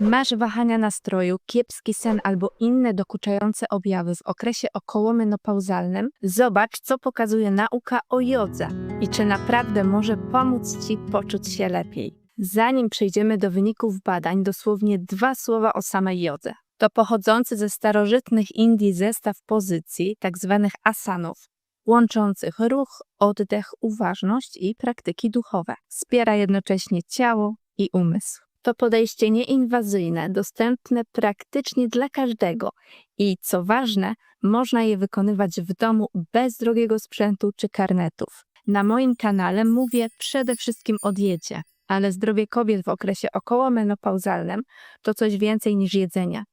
Masz wahania nastroju, kiepski sen albo inne dokuczające objawy w okresie okołomenopauzalnym? Zobacz, co pokazuje nauka o jodze i czy naprawdę może pomóc Ci poczuć się lepiej. Zanim przejdziemy do wyników badań, dosłownie 2 słowa o samej jodze. To pochodzący ze starożytnych Indii zestaw pozycji, tzw. asanów, łączących ruch, oddech, uważność i praktyki duchowe. Wspiera jednocześnie ciało i umysł. To podejście nieinwazyjne, dostępne praktycznie dla każdego i co ważne, można je wykonywać w domu bez drogiego sprzętu czy karnetów. Na moim kanale mówię przede wszystkim o diecie, ale zdrowie kobiet w okresie okołomenopauzalnym to coś więcej niż jedzenie.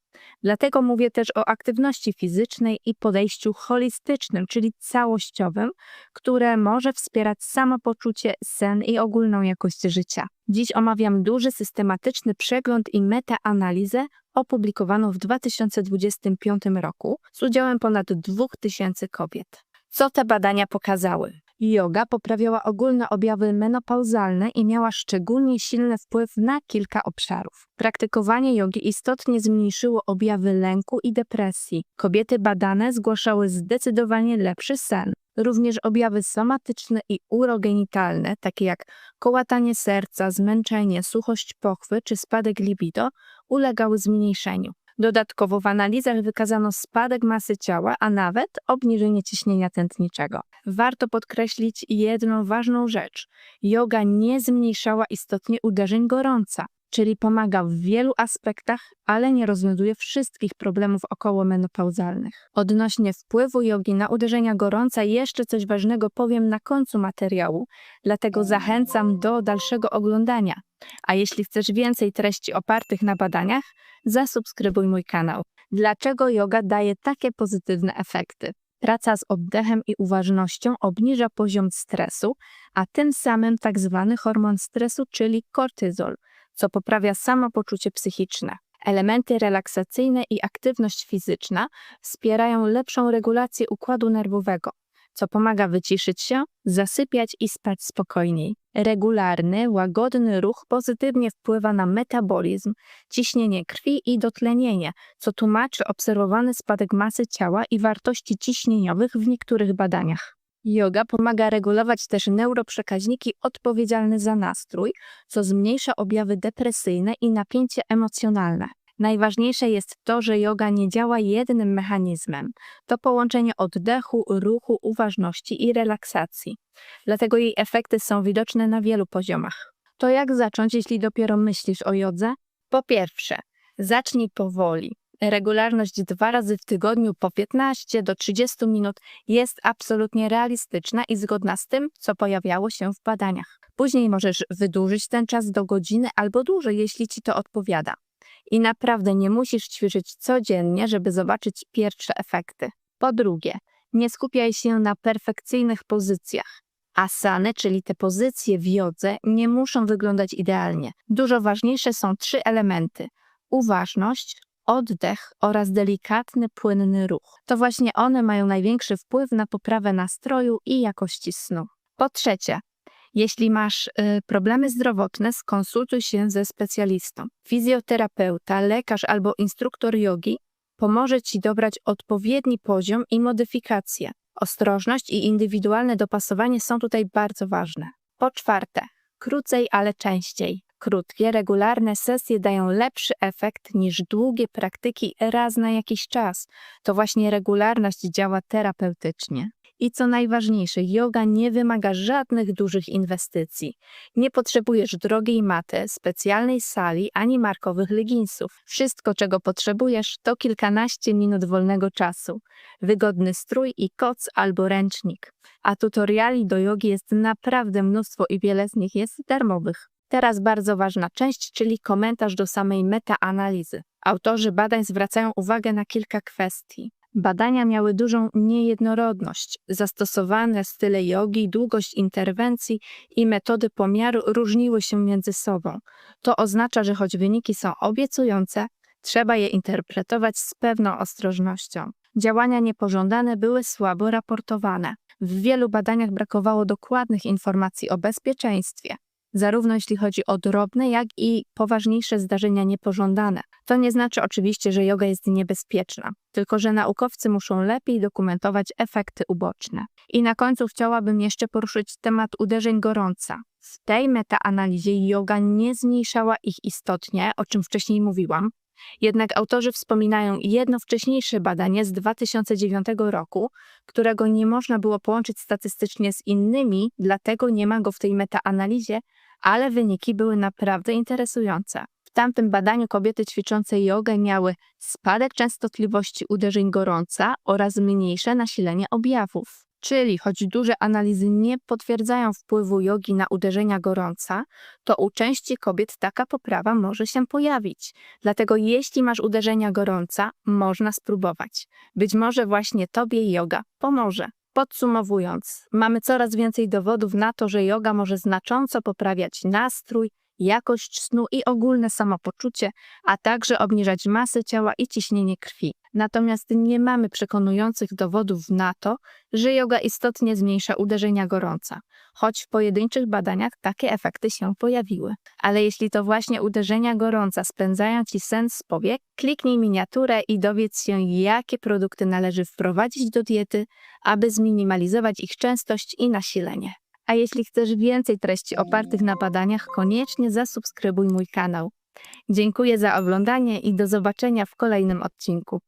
Dlatego mówię też o aktywności fizycznej i podejściu holistycznym, czyli całościowym, które może wspierać samopoczucie, sen i ogólną jakość życia. Dziś omawiam duży, systematyczny przegląd i metaanalizę opublikowaną w 2025 roku z udziałem ponad 2000 kobiet. Co te badania pokazały? Joga poprawiała ogólne objawy menopauzalne i miała szczególnie silny wpływ na kilka obszarów. Praktykowanie jogi istotnie zmniejszyło objawy lęku i depresji. Kobiety badane zgłaszały zdecydowanie lepszy sen. Również objawy somatyczne i urogenitalne, takie jak kołatanie serca, zmęczenie, suchość pochwy czy spadek libido, ulegały zmniejszeniu. Dodatkowo w analizach wykazano spadek masy ciała, a nawet obniżenie ciśnienia tętniczego. Warto podkreślić jedną ważną rzecz. Joga nie zmniejszała istotnie uderzeń gorąca, czyli pomaga w wielu aspektach, ale nie rozwiązuje wszystkich problemów okołomenopauzalnych. Odnośnie wpływu jogi na uderzenia gorąca jeszcze coś ważnego powiem na końcu materiału, dlatego zachęcam do dalszego oglądania. A jeśli chcesz więcej treści opartych na badaniach, zasubskrybuj mój kanał. Dlaczego joga daje takie pozytywne efekty? Praca z oddechem i uważnością obniża poziom stresu, a tym samym tzw. hormon stresu, czyli kortyzol, co poprawia samopoczucie psychiczne. Elementy relaksacyjne i aktywność fizyczna wspierają lepszą regulację układu nerwowego, co pomaga wyciszyć się, zasypiać i spać spokojniej. Regularny, łagodny ruch pozytywnie wpływa na metabolizm, ciśnienie krwi i dotlenienie, co tłumaczy obserwowany spadek masy ciała i wartości ciśnieniowych w niektórych badaniach. Joga pomaga regulować też neuroprzekaźniki odpowiedzialne za nastrój, co zmniejsza objawy depresyjne i napięcie emocjonalne. Najważniejsze jest to, że joga nie działa jednym mechanizmem. To połączenie oddechu, ruchu, uważności i relaksacji. Dlatego jej efekty są widoczne na wielu poziomach. To jak zacząć, jeśli dopiero myślisz o jodze? Po pierwsze, zacznij powoli. Regularność 2 razy w tygodniu po 15 do 30 minut jest absolutnie realistyczna i zgodna z tym, co pojawiało się w badaniach. Później możesz wydłużyć ten czas do godziny albo dłużej, jeśli Ci to odpowiada. I naprawdę nie musisz ćwiczyć codziennie, żeby zobaczyć pierwsze efekty. Po drugie, nie skupiaj się na perfekcyjnych pozycjach. Asany, czyli te pozycje w jodze, nie muszą wyglądać idealnie. Dużo ważniejsze są 3 elementy: uważność, oddech oraz delikatny, płynny ruch. To właśnie one mają największy wpływ na poprawę nastroju i jakości snu. Po trzecie, jeśli masz problemy zdrowotne, skonsultuj się ze specjalistą. Fizjoterapeuta, lekarz albo instruktor jogi pomoże Ci dobrać odpowiedni poziom i modyfikacje. Ostrożność i indywidualne dopasowanie są tutaj bardzo ważne. Po czwarte, krócej, ale częściej. Krótkie, regularne sesje dają lepszy efekt niż długie praktyki raz na jakiś czas. To właśnie regularność działa terapeutycznie. I co najważniejsze, joga nie wymaga żadnych dużych inwestycji. Nie potrzebujesz drogiej maty, specjalnej sali ani markowych leginsów. Wszystko, czego potrzebujesz, to kilkanaście minut wolnego czasu, wygodny strój i koc albo ręcznik. A tutoriali do jogi jest naprawdę mnóstwo i wiele z nich jest darmowych. Teraz bardzo ważna część, czyli komentarz do samej metaanalizy. Autorzy badań zwracają uwagę na kilka kwestii. Badania miały dużą niejednorodność. Zastosowane style jogi, długość interwencji i metody pomiaru różniły się między sobą. To oznacza, że choć wyniki są obiecujące, trzeba je interpretować z pewną ostrożnością. Działania niepożądane były słabo raportowane. W wielu badaniach brakowało dokładnych informacji o bezpieczeństwie. zarówno jeśli chodzi o drobne, jak i poważniejsze zdarzenia niepożądane. To nie znaczy oczywiście, że joga jest niebezpieczna, tylko że naukowcy muszą lepiej dokumentować efekty uboczne. I na końcu chciałabym jeszcze poruszyć temat uderzeń gorąca. W tej metaanalizie joga nie zmniejszała ich istotnie, o czym wcześniej mówiłam. Jednak autorzy wspominają jedno wcześniejsze badanie z 2009 roku, którego nie można było połączyć statystycznie z innymi, dlatego nie ma go w tej metaanalizie, ale wyniki były naprawdę interesujące. W tamtym badaniu kobiety ćwiczące jogę miały spadek częstotliwości uderzeń gorąca oraz mniejsze nasilenie objawów. Czyli choć duże analizy nie potwierdzają wpływu jogi na uderzenia gorąca, to u części kobiet taka poprawa może się pojawić. Dlatego jeśli masz uderzenia gorąca, można spróbować. Być może właśnie tobie joga pomoże. Podsumowując, mamy coraz więcej dowodów na to, że joga może znacząco poprawiać nastrój, jakość snu i ogólne samopoczucie, a także obniżać masę ciała i ciśnienie krwi. Natomiast nie mamy przekonujących dowodów na to, że joga istotnie zmniejsza uderzenia gorąca, choć w pojedynczych badaniach takie efekty się pojawiły. Ale jeśli to właśnie uderzenia gorąca spędzają ci sen z powiek, kliknij miniaturę i dowiedz się, jakie produkty należy wprowadzić do diety, aby zminimalizować ich częstość i nasilenie. A jeśli chcesz więcej treści opartych na badaniach, koniecznie zasubskrybuj mój kanał. Dziękuję za oglądanie i do zobaczenia w kolejnym odcinku.